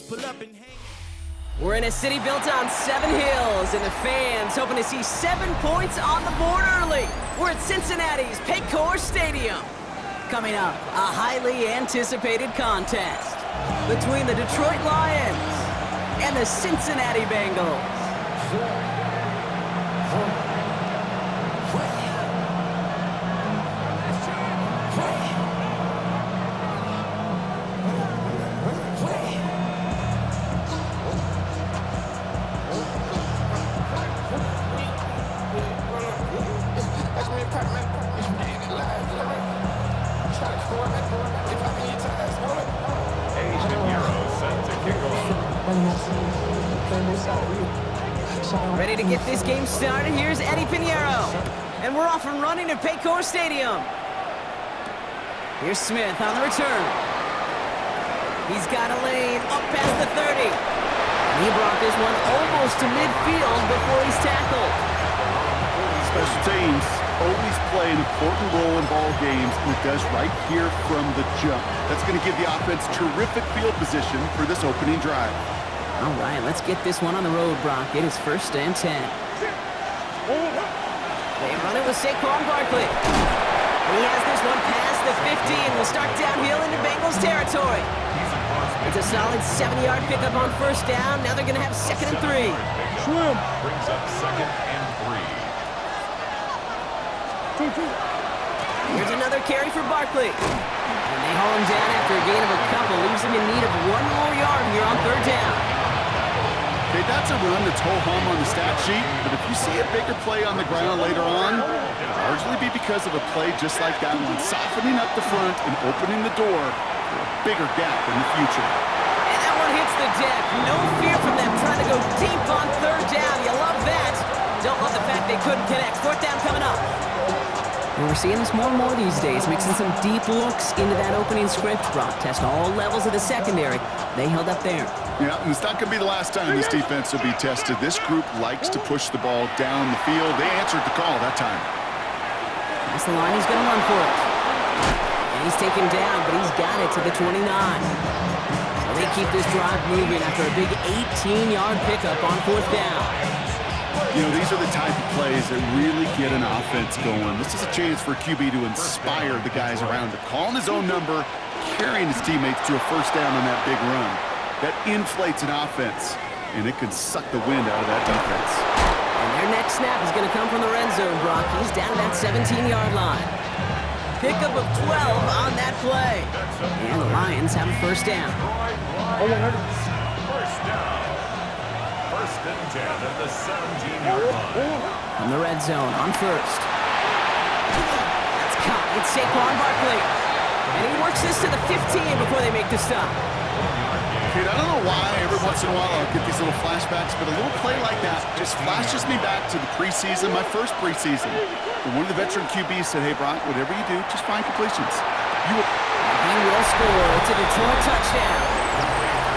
pull up and hang. We're in a city built on 7 hills, and the fans hoping to see 7 points on the board early. We're at Cincinnati's Paycor Stadium. Coming up, a highly anticipated contest between the Detroit Lions and the Cincinnati Bengals. Ready to get this game started, here's Eddie Pinheiro. And we're off and running at Paycor Stadium. Here's Smith on the return. He's got a lane up past the 30. And he brought this one almost to midfield before he's tackled. Special teams always play an important role in ball games, and it does right here from the jump. That's going to give the offense terrific field position for this opening drive. All right, let's get this one on the road, Brock. It is 1st and 10. They run it with Saquon Barkley. He has this one past the 50 and will start downhill into Bengals territory. It's a solid 70-yard pickup on 1st down. Now they're going to have 2nd and 3. Swim. Brings up 2nd and 3. Here's another carry for Barkley. And they haul him down after a gain of a couple. Leaves him in need of 1 more yard here on 3rd down. Okay, that's a run that's ho-hum on the stat sheet, but if you see a bigger play on the ground later on, it'll largely be because of a play just like that one, softening up the front and opening the door for a bigger gap in the future. And that one hits the deck. No fear from them trying to go deep on 3rd down. You love that. Don't love the fact they couldn't connect. 4th down coming up. And we're seeing this more and more these days, mixing some deep looks into that opening script. Brock test all levels of the secondary. They held up there. Yeah, and it's not going to be the last time this defense will be tested. This group likes to push the ball down the field. They answered the call that time. That's the line. He's going to run for it. And he's taken down, but he's got it to the 29. So they keep this drive moving after a big 18-yard pickup on 4th down. You know, these are the type of plays that really get an offense going. This is a chance for QB to inspire the guys around him. Calling his own number, carrying his teammates to a 1st down on that big run. That inflates an offense, and it can suck the wind out of that defense. And their next snap is going to come from the red zone, Brock. He's down to that 17-yard line. Pickup of 12 on that play. And the Lions have a 1st down. 1st down. 1st and 10 at the 17-yard line. From the red zone on 1st. That's caught. It's Saquon Barkley. And he works this to the 15 before they make the stop. Kid, I don't know why every once in a while I'll get these little flashbacks, but a little play like that just flashes me back to the preseason, my first preseason. And one of the veteran QBs said, hey, Brock, whatever you do, just find completions. He will score. It's a Detroit touchdown.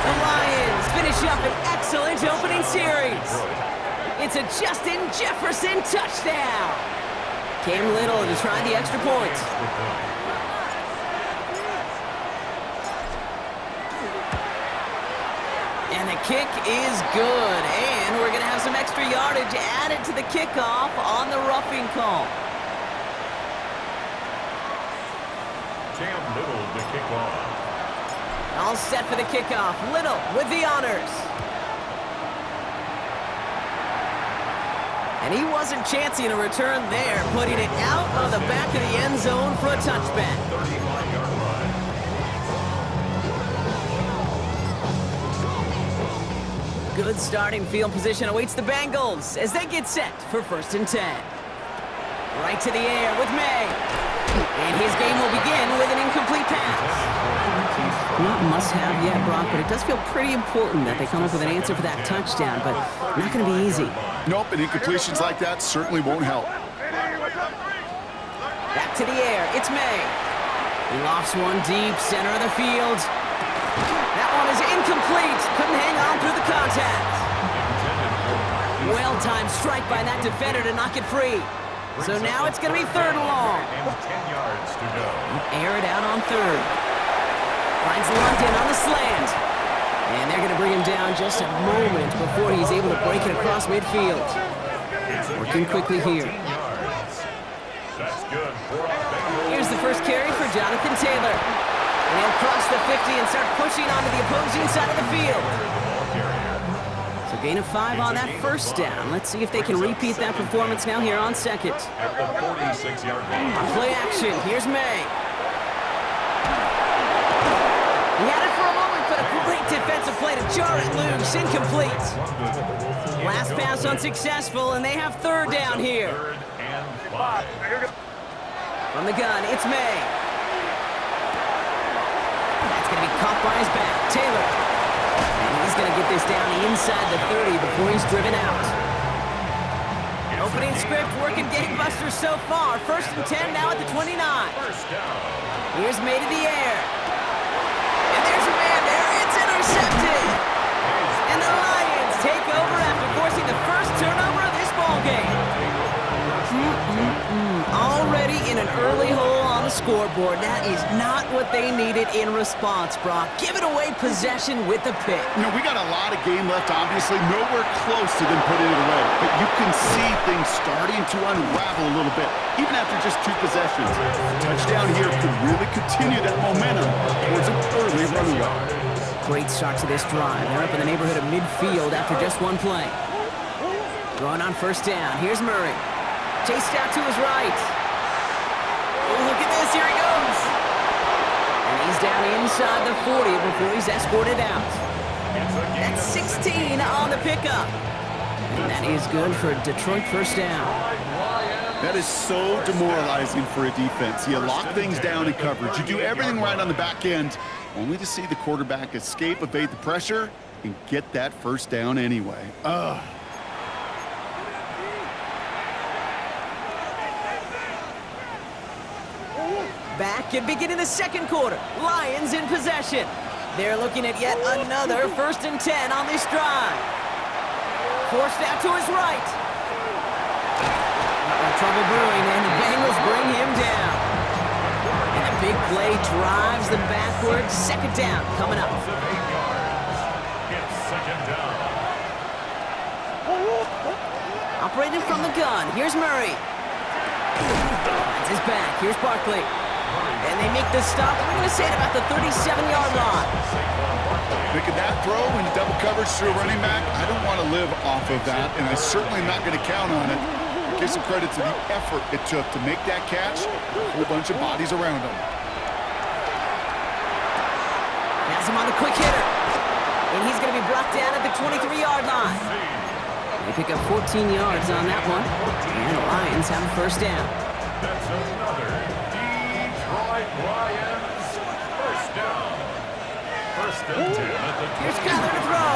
The Lions finish up an excellent opening series. It's a Justin Jefferson touchdown. Cam Little to try the extra point. And the kick is good. And we're going to have some extra yardage added to the kickoff on the roughing call. Cam Little to kick off. All set for the kickoff. Little with the honors. And he wasn't chancing a return there, putting it out on the back of the end zone for a touchback. 35-yard run. Good starting field position awaits the Bengals as they get set for 1st and 10. Right to the air with May. And his game will begin with an incomplete pass. Not must-have yet, Brock, but it does feel pretty important that they come up with an answer for that touchdown, but not going to be easy. Nope, and incompletions like that certainly won't help. Back to the air, it's May. He lofts one deep, center of the field. That one is incomplete. Couldn't hang on through the contact. Well-timed strike by that defender to knock it free. So now it's going to be 3rd and long. And 10 yards to go. Air it out on 3rd. Finds London on the slant. And they're going to bring down just a moment before he's able to break it across midfield. Working quickly here. That's good for a Bengal. Here's the first carry for Jonathan Taylor. And he'll cross the 50 and start pushing onto the opposing side of the field. So gain of 5 on that first down. Let's see if they can repeat that performance now here on second. At the 46-yard line. On play action, here's May. He had it for a moment, but a great defensive play to jar it loose. Incomplete. Last pass unsuccessful, and they have third down here. Third and 5. From the gun, it's May. That's going to be caught by his back. Taylor. And he's going to get this down inside the 30 before he's driven out. Opening script working gangbusters so far. First and 10 now at the 29. First down. Here's May to the air. And there's a man there. It's intercepted. And the Lions take over after forcing the first turnover of this ball game. Already in an early hole on the scoreboard. That is not what they needed in response, Brock. Giving away possession with the pick. You know, we got a lot of game left, obviously. Nowhere close to them putting it away. But you can see things starting to unravel a little bit, even after just 2 possessions. A touchdown here could really continue that momentum towards an early runaway. Great start to this drive. They're up in the neighborhood of midfield after just 1 play. Throwing on first down. Here's Murray. Chased out to his right. Oh, look at this. Here he goes. And he's down inside the 40 before he's escorted out. That's 16 on the pickup. And that is good for a Detroit first down. That is so demoralizing for a defense. You lock things down in coverage. You do everything right on the back end, only to see the quarterback escape, evade the pressure, and get that first down anyway. Ugh. Back and beginning the second quarter. Lions in possession. They're looking at yet another first and 10 on this drive. Forced out to his right. Trouble brewing, and the Bengals bring him down. And a big play drives them backwards. Second down coming up. It's second down. Operating from the gun. Here's Murray. Finds his back. Here's Barkley. And they make the stop. We're going to say it about the 37-yard line. Making that throw when you double coverage through a running back, I don't want to live off of that, and I'm certainly not going to count on it. Give some credit to the effort it took to make that catch. A whole bunch of bodies around him. Has him on the quick hitter. And he's going to be brought down at the 23-yard line. They pick up 14 yards on that one. And the Lions have a first down. That's another Detroit Lions first down. First and 10 at the 20. Here's Kyler to throw.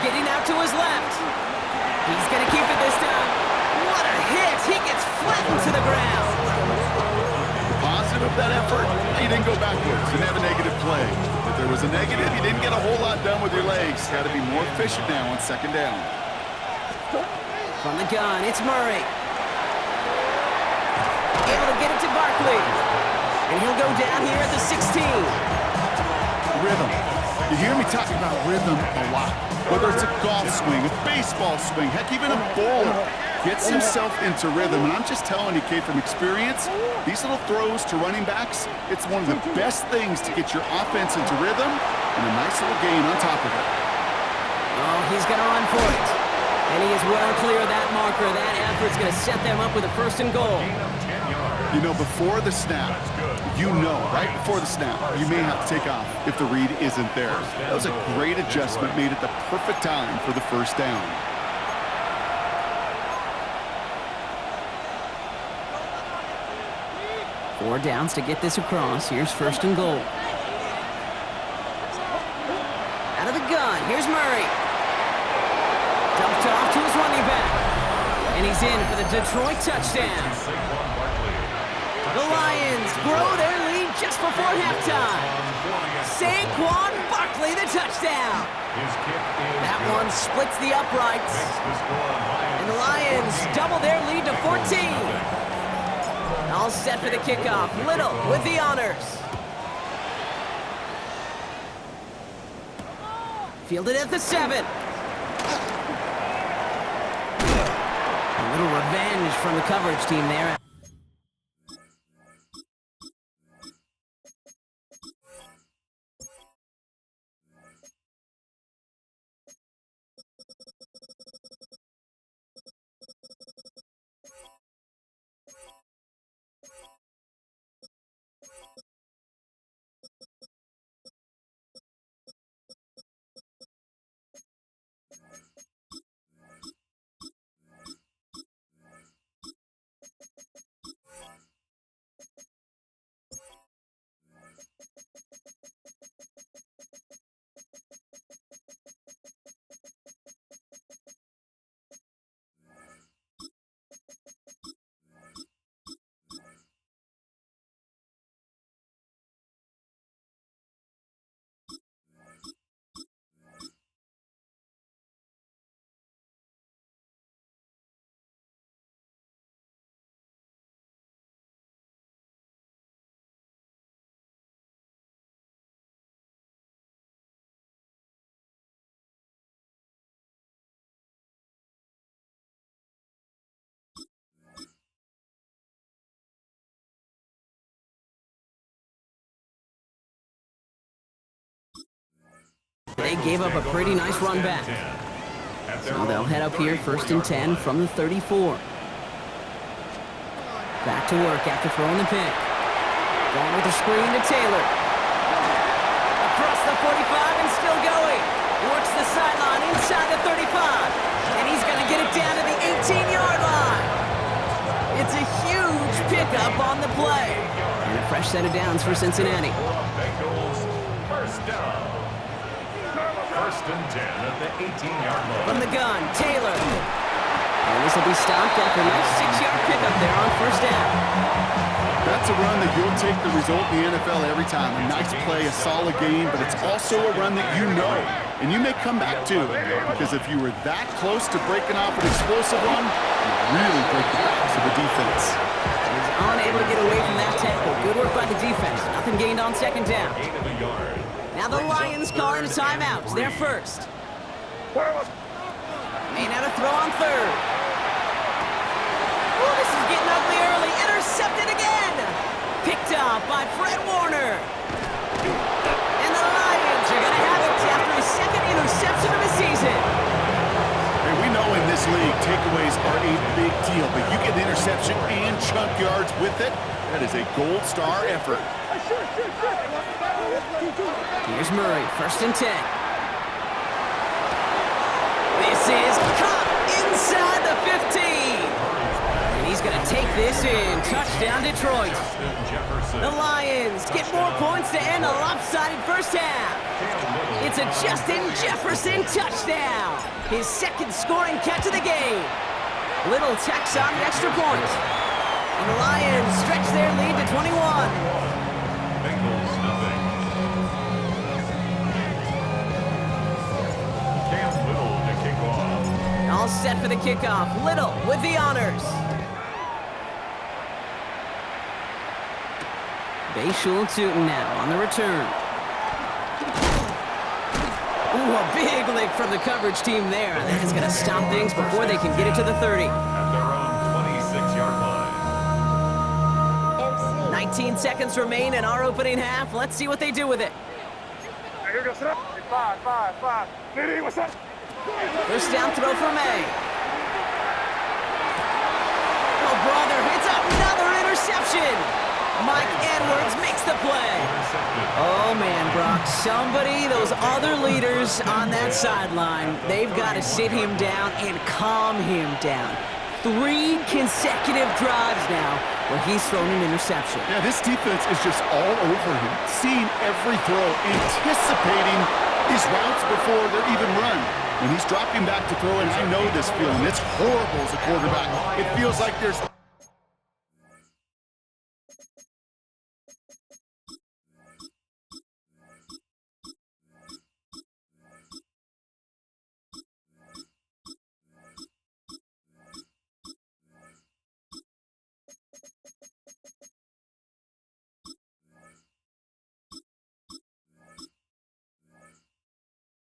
Getting out to his left. He's going to keep it this time. What a hit. He gets flattened to the ground. The positive of that effort, you didn't go backwards and have a negative play. If there was a negative, you didn't get a whole lot done with your legs. Got to be more efficient now on second down. From the gun, it's Murray. Able to get it to Barkley. And he'll go down here at the 16. Rhythm. You hear me talking about rhythm a lot. Whether it's a golf swing, a baseball swing, heck, even a bowler gets himself into rhythm. And I'm just telling you, Kate, from experience, these little throws to running backs, it's one of the best things to get your offense into rhythm and a nice little gain on top of it. Oh, he's going to run for it. And he is well clear of that marker. That effort's going to set them up with a first and goal. You know, before the snap, you know, right before the snap, you may have to take off if the read isn't there. That was a great adjustment made at the perfect time for the first down. Four downs to get this across. Here's first and goal. Out of the gun. Here's Murray. Dumped off to his running back. And he's in for the Detroit touchdown. The Lions grow their lead just before halftime. Saquon Barkley, the touchdown. That one splits the uprights. And the Lions double their lead to 14. All set for the kickoff. Little with the honors. Fielded at the 7. A little revenge from the coverage team there. They gave up a pretty nice run back. So they'll head up here, 1st and 10 from the 34. Back to work after throwing the pick. Going with the screen to Taylor. Across the 45 and still going. Works the sideline inside the 35. And he's going to get it down to the 18-yard line. It's a huge pickup on the play. And a fresh set of downs for Cincinnati. Bengals, first down. 1st and 10 at the 18-yard line. From the gun, Taylor. And this will be stopped after a nice 6-yard pickup there on 1st down. That's a run that you'll take the result in the NFL every time. A nice play, a solid game, but it's also a run that you know. And you may come back to, because if you were that close to breaking off an explosive one, you really break the backs of the defense. He's unable to get away from that tackle. Good work by the defense. Nothing gained on 2nd down. Now the Lions calling a timeout. They're first. May not have throw on 3rd. Oh, this is getting ugly early. Intercepted again. Picked off by Fred Warner. And the Lions are going to have it after his 2nd interception of the season. Hey, we know in this league, takeaways are a big deal, but you get an interception and chunk yards with it. That is a gold star effort. Here's Murray, 1st and 10. This is caught inside the 15. And he's going to take this in. Touchdown, Detroit. The Lions get more points to end a lopsided first half. It's a Justin Jefferson touchdown. His 2nd scoring catch of the game. Little tacks on the extra point. And the Lions stretch their lead to 21. Bengals, nothing. Little to kick off. All set for the kickoff. Little with the honors. Bayshul Tootin now on the return. Ooh, a big lick from the coverage team there. That is going to stop things before they can get it to the 30. At their own 26-yard line. 19 seconds remain in our opening half. Let's see what they do with it. First down throw for May. Oh, brother, it's another interception. Mike Edwards makes the play. Oh, man, Brock, somebody, those other leaders on that sideline, they've got to sit him down and calm him down. 3 consecutive drives now where he's thrown an interception. Yeah, this defense is just all over him, seeing every throw, anticipating these routes before they're even run. When he's dropping back to throw, and I know this feeling, it's horrible as a quarterback. It feels like there's